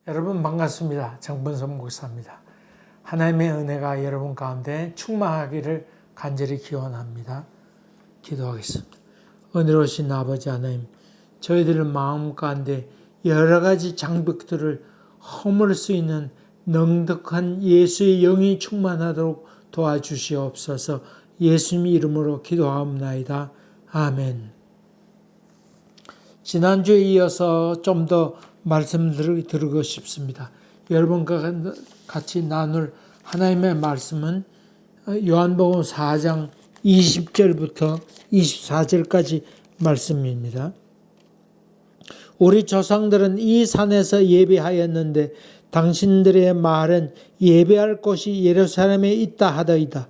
여러분 반갑습니다. 정본선 목사입니다. 하나님의 은혜가 여러분 가운데 충만하기를 간절히 기원합니다. 기도하겠습니다. 은혜로우신 아버지 하나님, 저희들 마음 가운데 여러 가지 장벽들을 허물 수 있는 넉넉한 예수의 영이 충만하도록 도와주시옵소서. 예수님 이름으로 기도하옵나이다. 아멘. 지난주에 이어서 좀 더 말씀드리고 싶습니다. 여러분과 같이 나눌 하나님의 말씀은 요한복음 4장 20절부터 24절까지 말씀입니다. 우리 조상들은 이 산에서 예배하였는데 당신들의 말은 예배할 곳이 예루살렘에 있다 하더이다.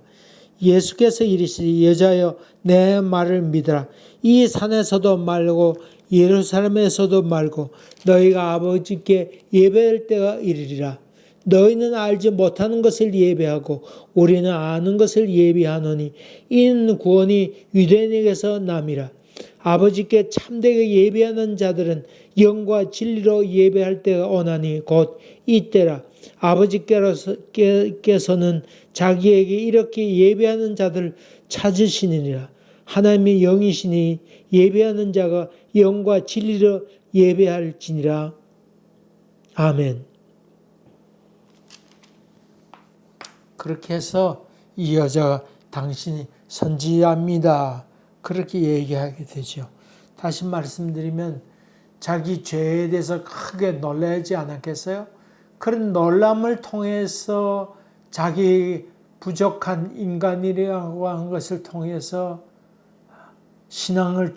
예수께서 이르시되 여자여 내 말을 믿으라. 이 산에서도 말고 예루살렘에서도 말고 너희가 아버지께 예배할 때가 이르리라. 너희는 알지 못하는 것을 예배하고 우리는 아는 것을 예배하노니 이는 구원이 유대인에게서 남이라. 아버지께 참되게 예배하는 자들은 영과 진리로 예배할 때가 오나니 곧 이때라. 아버지께서는 자기에게 이렇게 예배하는 자들 찾으시느니라. 하나님의 영이시니 예배하는 자가 영과 진리로 예배할지니라. 아멘. 그렇게 해서 이 여자가 당신이 선지자입니다. 그렇게 얘기하게 되죠. 다시 말씀드리면 자기 죄에 대해서 크게 놀라지 않았겠어요? 그런 놀람을 통해서 자기 부족한 인간이라고 하는 것을 통해서 신앙은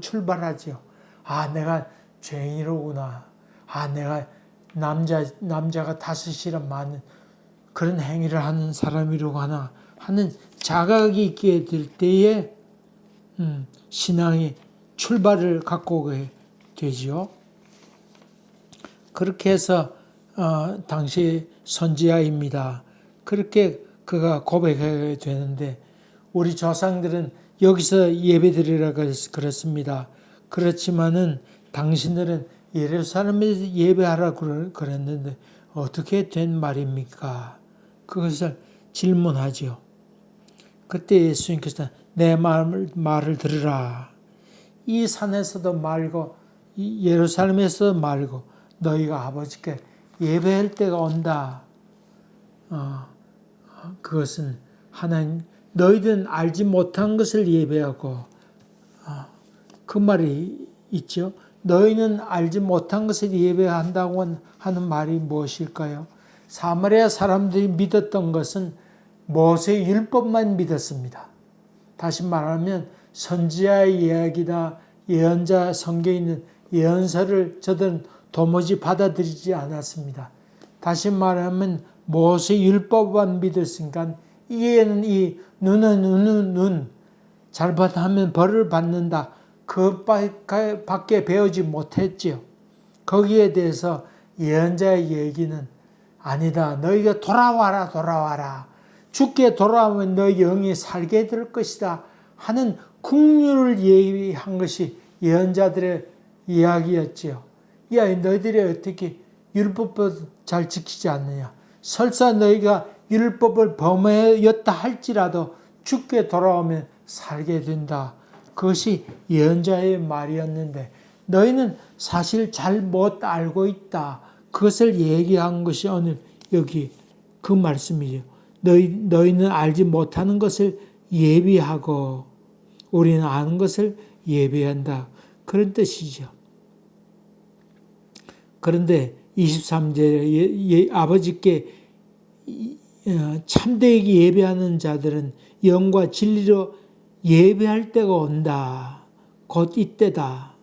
출발하죠. 아, 내가 죄인이로구나. 아, 내가 남자가 다섯이란 많은 그런 행위를 하는 사람이로구나 하는 자각이 있게 될 때에 신앙이 출발을 갖고 오게 되지요. 그렇게 해서 당시 선지자입니다. 그렇게 그가 고백하게 되는데 우리 조상들은 여기서 예배드리라 그랬습니다. 그렇지만은 당신들은 예루살렘에서 예배하라고 그랬는데 어떻게 된 말입니까? 그것을 질문하죠. 그때 예수님께서 내 말을 들으라. 이 산에서도 말고 예루살렘에서도 말고 너희가 아버지께 예배할 때가 온다. 그것은 하나님 너희들은 알지 못한 것을 예배하고 그 말이 있죠. 너희는 알지 못한 것을 예배한다고 하는 말이 무엇일까요? 사마리아 사람들이 믿었던 것은 모세의 율법만 믿었습니다. 다시 말하면 선지자의 이야기나 예언자 성경에 있는 예언서를 저들은 도무지 받아들이지 않았습니다. 다시 말하면 모세의 율법만 믿었으니까 이에는 이 눈은 눈 잘못하면 벌을 받는다. 그 밖에 배우지 못했지요. 거기에 대해서 예언자의 얘기는 아니다. 너희가 돌아와라. 죽게 돌아오면 너희 영이 살게 될 것이다. 하는 긍휼을 얘기한 것이 예언자들의 이야기였지요. 야, 너희들이 어떻게 율법을 잘 지키지 않느냐. 설사 너희가 율법을 범하였다 할지라도 죽게 돌아오면 살게 된다. 그것이 예언자의 말이었는데 너희는 사실 잘 못 알고 있다. 그것을 얘기한 것이 오늘 여기 그 말씀이죠. 너희는 알지 못하는 것을 예비하고 우리는 아는 것을 예비한다. 그런 뜻이죠. 그런데 23절에 아버지께 참되게 예배하는 자들은 영과 진리로 예배할 때가 온다. 곧 이때다.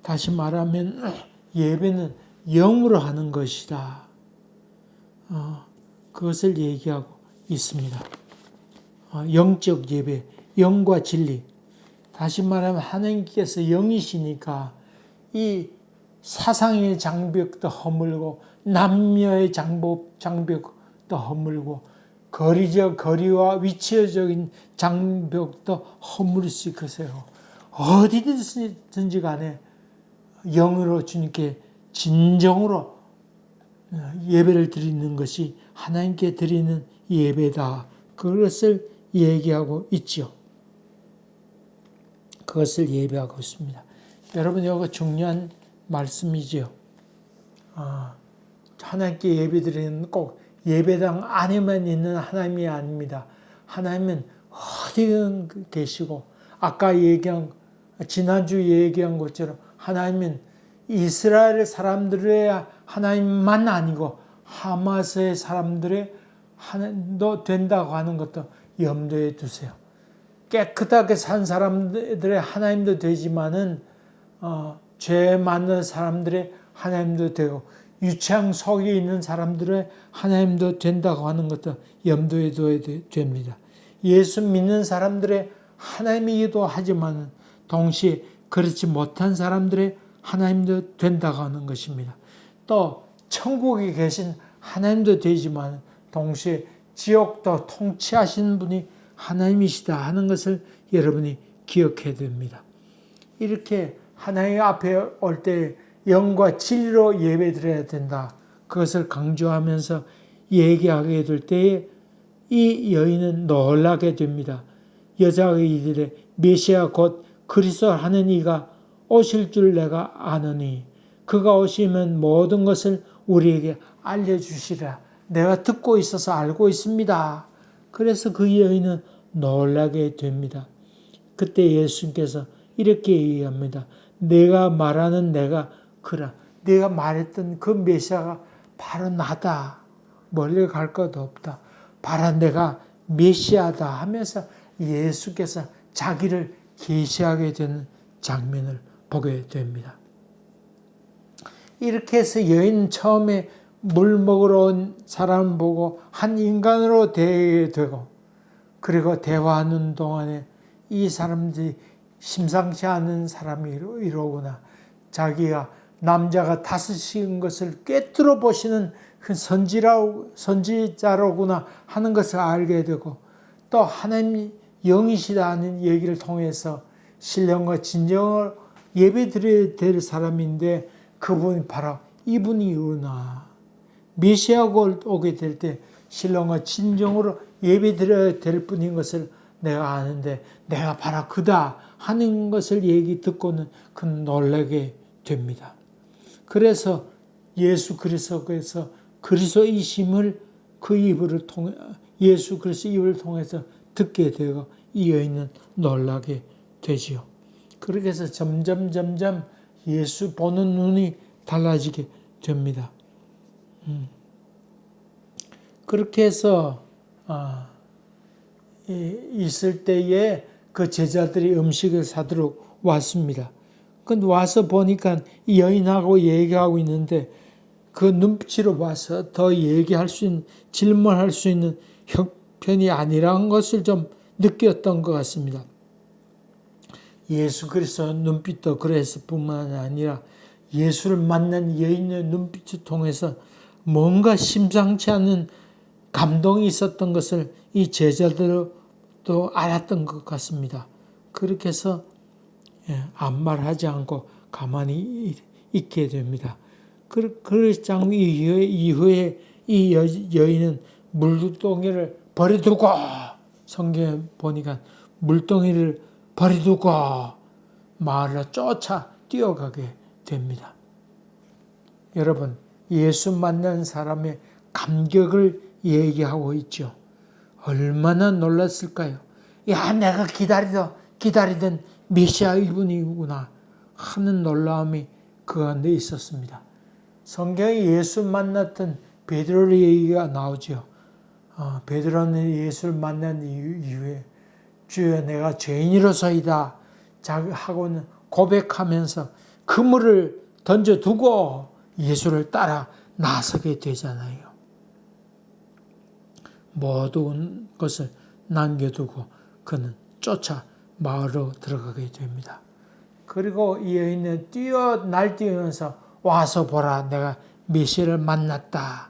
다시 말하면 예배는 영으로 하는 것이다. 그것을 얘기하고 있습니다. 영적 예배, 영과 진리. 다시 말하면 하나님께서 영이시니까 이 사상의 장벽도 허물고 남녀의 장벽도 허물고 거리와 위치적인 장벽도 허물 수 있으세요. 어디든지 간에 영으로 주님께 진정으로 예배를 드리는 것이 하나님께 드리는 예배다. 그것을 얘기하고 있죠. 그것을 예배하고 있습니다. 여러분, 이거 중요한 말씀이지요. 하나님께 예배드리는 꼭 예배당 안에만 있는 하나님이 아닙니다. 하나님은 어디든 계시고, 아까 지난주 얘기한 것처럼 하나님은 이스라엘 사람들의 하나님만 아니고 하마스의 사람들의 하나님도 된다고 하는 것도 염두에 두세요. 깨끗하게 산 사람들의 하나님도 되지만은 죄 많은 사람들의 하나님도 되고 유창 속에 있는 사람들의 하나님도 된다고 하는 것도 염두에 둬야 됩니다. 예수 믿는 사람들의 하나님이기도 하지만 동시에 그렇지 못한 사람들의 하나님도 된다고 하는 것입니다. 또 천국에 계신 하나님도 되지만 동시에 지옥도 통치하시는 분이 하나님이시다 하는 것을 여러분이 기억해야 됩니다. 이렇게 하나님 앞에 올 때 영과 진리로 예배드려야 된다. 그것을 강조하면서 얘기하게 될 때에 이 여인은 놀라게 됩니다. 여자가 이르되 메시아 곧 그리스도 하는 이가 오실 줄 내가 아노니 그가 오시면 모든 것을 우리에게 알려주시라. 내가 듣고 있어서 알고 있습니다. 그래서 그 여인은 놀라게 됩니다. 그때 예수님께서 이렇게 얘기합니다. 내가 말하는 내가 그라. 내가 말했던 그 메시아가 바로 나다. 멀리 갈 것도 없다. 바로 내가 메시아다 하면서 예수께서 자기를 계시하게 되는 장면을 보게 됩니다. 이렇게 해서 여인은 처음에 물 먹으러 온 사람을 보고 한 인간으로 대하게 되고, 그리고 대화하는 동안에 이 사람들이 심상치 않은 사람이로구나. 자기가 남자가 다스신 것을 꿰뚫어 보시는 그 선지자로구나 하는 것을 알게 되고, 또 하나님 영이시다는 얘기를 통해서 신령과 진정을 예배드려야 될 사람인데 그분이 바로 이분이구나. 메시아가 오게 될 때 신령과 진정으로 예배드려야 될 분인 것을 내가 아는데 내가 바로 그다 하는 것을 얘기 듣고는 그는 놀라게 됩니다. 그래서 예수 그리스도께서 그리스도이심을 그 입을 통해 예수 그리스도 입을 통해서 듣게 되고 이 여인은 놀라게 되지요. 그렇게 해서 점점 예수 보는 눈이 달라지게 됩니다. 그렇게 해서 있을 때에 그 제자들이 음식을 사들어 왔습니다. 근데 와서 보니까 이 여인하고 얘기하고 있는데 그 눈빛으로 봐서 더 얘기할 수 있는, 질문할 수 있는 형편이 아니라는 것을 좀 느꼈던 것 같습니다. 예수 그리스도 눈빛도 그랬을 뿐만 아니라 예수를 만난 여인의 눈빛을 통해서 뭔가 심상치 않은 감동이 있었던 것을 이 제자들도 알았던 것 같습니다. 그렇게 해서 아무 말하지 않고 가만히 있게 됩니다. 그 장면 이후에 이 여인은 물동이를 버려두고, 성경에 보니까 물동이를 버려두고 마을로 쫓아 뛰어가게 됩니다. 여러분, 예수 만난 사람의 감격을 얘기하고 있죠. 얼마나 놀랐을까요? 야, 내가 기다리던 메시아 이분이구나 하는 놀라움이 그 안에 있었습니다. 성경에 예수 만났던 베드로의 얘기가 나오죠. 베드로는 예수를 만난 이후에 주여 내가 죄인으로서이다 하고는 고백하면서 그물을 던져두고 예수를 따라 나서게 되잖아요. 모든 것을 남겨두고 그는 쫓아 마을로 들어가게 됩니다. 그리고 이 여인은 날뛰면서 와서 보라 내가 메시아를 만났다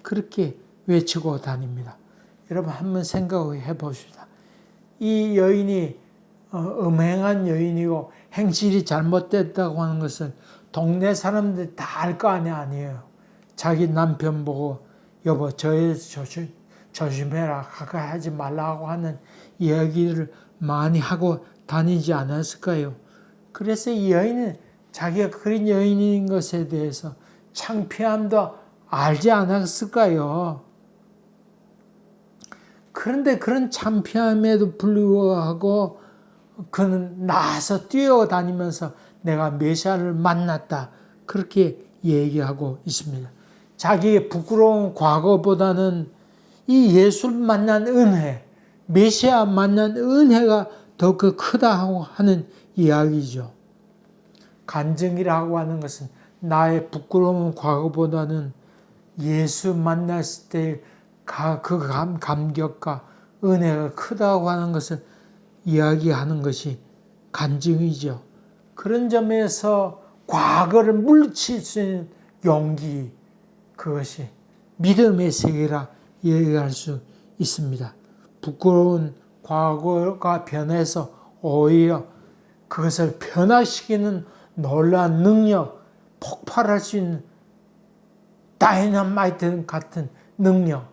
그렇게 외치고 다닙니다. 여러분 한번 생각해 봅시다. 이 여인이 음행한 여인이고 행실이 잘못됐다고 하는 것은 동네 사람들 다 알 거 아니에요. 자기 남편 보고 여보 조심해라 가까이 하지 말라고 하는 이야기를 많이 하고 다니지 않았을까요? 그래서 이 여인은 자기가 그런 여인인 것에 대해서 창피함도 알지 않았을까요? 그런데 그런 창피함에도 불구하고 그는 나서 뛰어다니면서 내가 메시아를 만났다. 그렇게 얘기하고 있습니다. 자기의 부끄러운 과거보다는 이 예수를 만난 은혜, 메시아 만난 은혜가 더 크다고 하는 이야기죠. 간증이라고 하는 것은 나의 부끄러운 과거보다는 예수 만났을 때 그 감격과 은혜가 크다고 하는 것을 이야기하는 것이 간증이죠. 그런 점에서 과거를 물리칠 수 있는 용기, 그것이 믿음의 세계라 얘기할 수 있습니다. 부끄러운 과거가 변해서 오히려 그것을 변화시키는 놀라운 능력, 폭발할 수 있는 다이너마이트 같은 능력.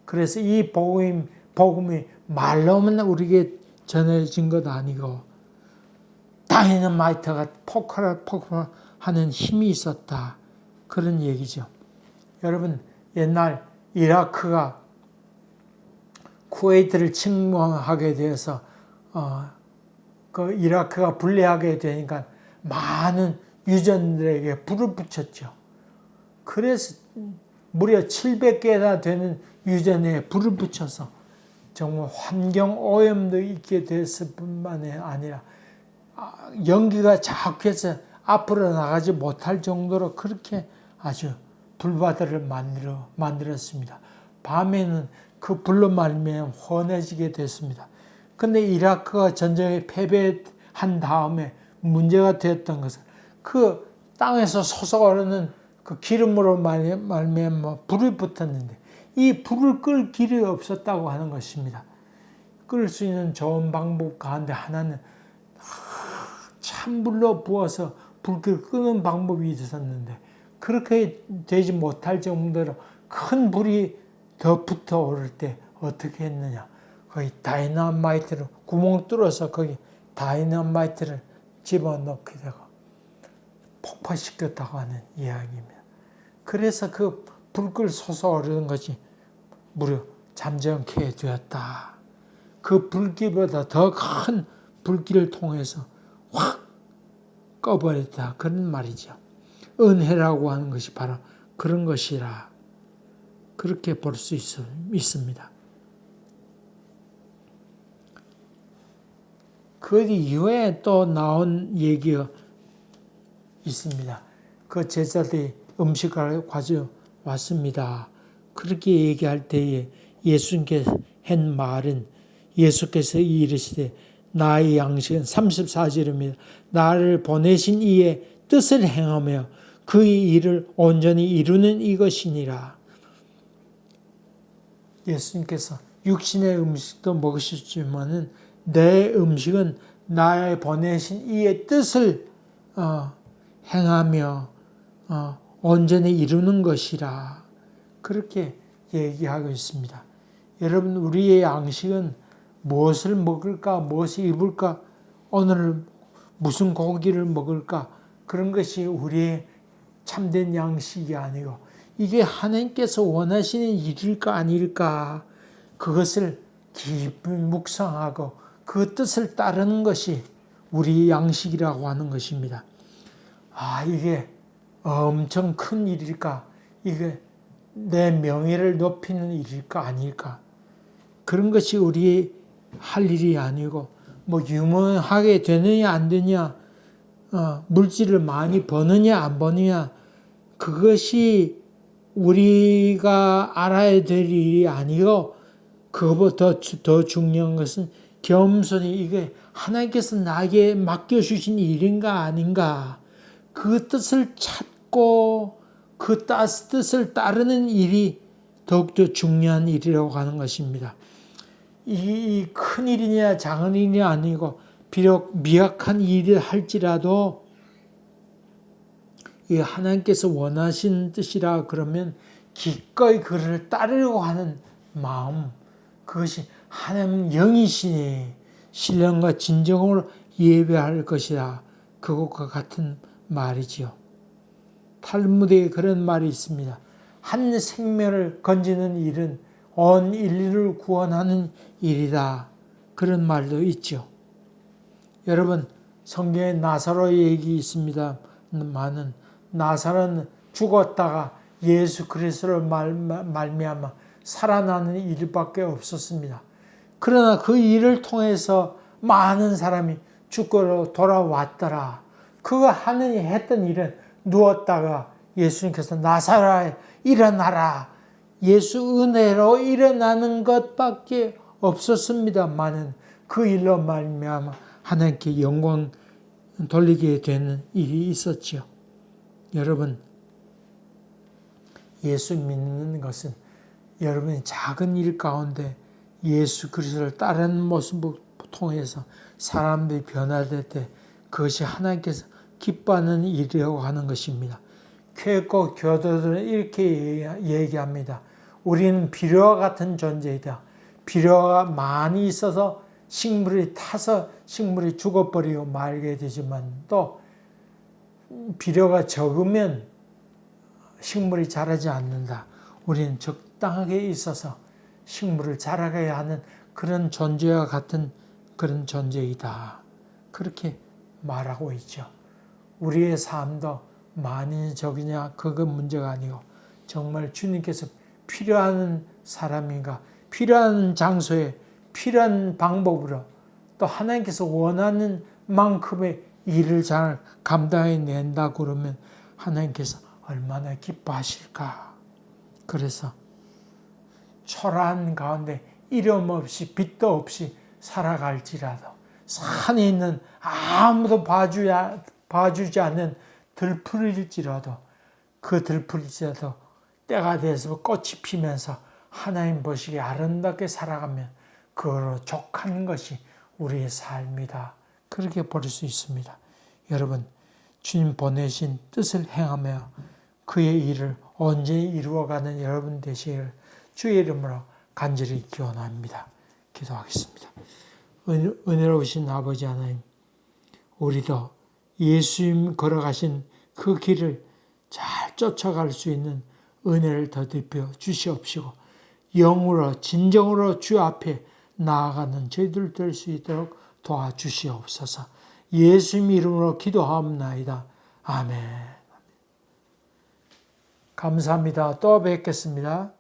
그래서 이 복음이 말로만 우리에게 전해진 것 아니고 다이너마이트가 폭발하는 힘이 있었다. 그런 얘기죠. 여러분, 옛날 이라크가 쿠웨이트를 침공하게 되어서 그 이라크가 분裂하게 되니까 많은 유전들에게 불을 붙였죠. 그래서 무려 700개나 되는 유전에 불을 붙여서 정말 환경 오염도 있게 됐을 뿐만 아니라 연기가 자욱해서 앞으로 나가지 못할 정도로 그렇게 아주 불바다를 만들었습니다. 밤에는 그 불로 말미암아 환해지게 됐습니다. 그런데 이라크가 전쟁에 패배한 다음에 문제가 되었던 것은 그 땅에서 솟아오르는 그 기름으로 말미암아 불이 붙었는데 이 불을 끌 길이 없었다고 하는 것입니다. 끌 수 있는 좋은 방법 가운데 하나는 찬불로 부어서 불길을 끄는 방법이 있었는데 그렇게 되지 못할 정도로 큰 불이 더 붙어오를 때 어떻게 했느냐. 거기 다이너마이트를 구멍 뚫어서 거기 다이너마이트를 집어넣게 되고 폭파시켰다고 하는 이야기입니다. 그래서 그 불길 솟아오르는 것이 무려 잠잠케 되었다. 그 불길보다 더 큰 불길을 통해서 확 꺼버렸다. 그런 말이죠. 은혜라고 하는 것이 바로 그런 것이라. 그렇게 볼 수 있습니다. 그 이후에 또 나온 얘기가 있습니다. 그 제자들이 음식을 가져왔습니다. 그렇게 얘기할 때에 예수님께서 한 말은 예수께서 이르시되 나의 양식은 34절입니다. 나를 보내신 이의 뜻을 행하며 그의 일을 온전히 이루는 이것이니라. 예수님께서 육신의 음식도 먹으셨지만은 내 음식은 나의 보내신 이의 뜻을 행하며 온전히 이루는 것이라. 그렇게 얘기하고 있습니다. 여러분, 우리의 양식은 무엇을 먹을까, 무엇을 입을까, 오늘 무슨 고기를 먹을까, 그런 것이 우리의 참된 양식이 아니고 이게 하나님께서 원하시는 일일까 아닐까, 그것을 깊이 묵상하고 그 뜻을 따르는 것이 우리의 양식이라고 하는 것입니다. 이게 엄청 큰 일일까, 이게 내 명예를 높이는 일일까 아닐까, 그런 것이 우리의 할 일이 아니고 뭐 유명하게 되느냐 안 되느냐, 물질을 많이 버느냐 안 버느냐, 그것이 우리가 알아야 될 일이 아니고 그것보다 더 중요한 것은 겸손히 이게 하나님께서 나에게 맡겨주신 일인가 아닌가, 그 뜻을 찾고 그 뜻을 따르는 일이 더욱더 중요한 일이라고 하는 것입니다. 이 큰 일이냐 작은 일이 아니고 비록 미약한 일을 할지라도 이 하나님께서 원하시는 뜻이라 그러면 기꺼이 그를 따르려고 하는 마음, 그것이 하나님 영이시니 신령과 진정으로 예배할 것이다. 그것과 같은 말이지요. 탈무드에 그런 말이 있습니다. 한 생명을 건지는 일은 온 인류를 구원하는 일이다. 그런 말도 있죠. 여러분, 성경에 나사로 얘기 있습니다만은 나사로는 죽었다가 예수 그리스도를 말미암아 살아나는 일밖에 없었습니다. 그러나 그 일을 통해서 많은 사람이 죽고로 돌아왔더라. 그가 하느니 했던 일은 누웠다가 예수님께서 나사로야 일어나라. 예수 은혜로 일어나는 것밖에 없었습니다만은 그 일로 말미암아 하나님께 영광 돌리게 되는 일이 있었지요. 여러분, 예수 믿는 것은 여러분의 작은 일 가운데 예수 그리스도를 따르는 모습을 통해서 사람들이 변화될 때 그것이 하나님께서 기뻐하는 일이라고 하는 것입니다. 쾌고 교도들은 이렇게 얘기합니다. 우리는 비료와 같은 존재이다. 비료가 많이 있어서 식물이 타서 식물이 죽어버리고 말게 되지만 또 비료가 적으면 식물이 자라지 않는다. 우리는 적당하게 있어서 식물을 자라게 하는 그런 존재와 같은 그런 존재이다. 그렇게 말하고 있죠. 우리의 삶도 많이 적으냐 그건 문제가 아니고 정말 주님께서 필요한 사람인가 필요한 장소에 필요한 방법으로 또 하나님께서 원하는 만큼의 일을 잘 감당해낸다 그러면 하나님께서 얼마나 기뻐하실까. 그래서 초라한 가운데 이름 없이 빛도 없이 살아갈지라도 산에 있는 아무도 봐주지 않는 들풀일지라도 그 들풀일지라도 때가 돼서 꽃이 피면서 하나님 보시기에 아름답게 살아가면 그거로 족한 것이 우리의 삶이다. 그렇게 볼 수 있습니다. 여러분, 주님 보내신 뜻을 행하며 그의 일을 온전히 이루어가는 여러분 되시기를 주의 이름으로 간절히 기원합니다. 기도하겠습니다. 은혜로우신 아버지 하나님, 우리도 예수님 걸어가신 그 길을 잘 쫓아갈 수 있는 은혜를 더듬어 주시옵시고 영으로 진정으로 주 앞에 나아가는 저희들 될 수 있도록 도와주시옵소서. 예수님 이름으로 기도하옵나이다. 아멘. 감사합니다. 또 뵙겠습니다.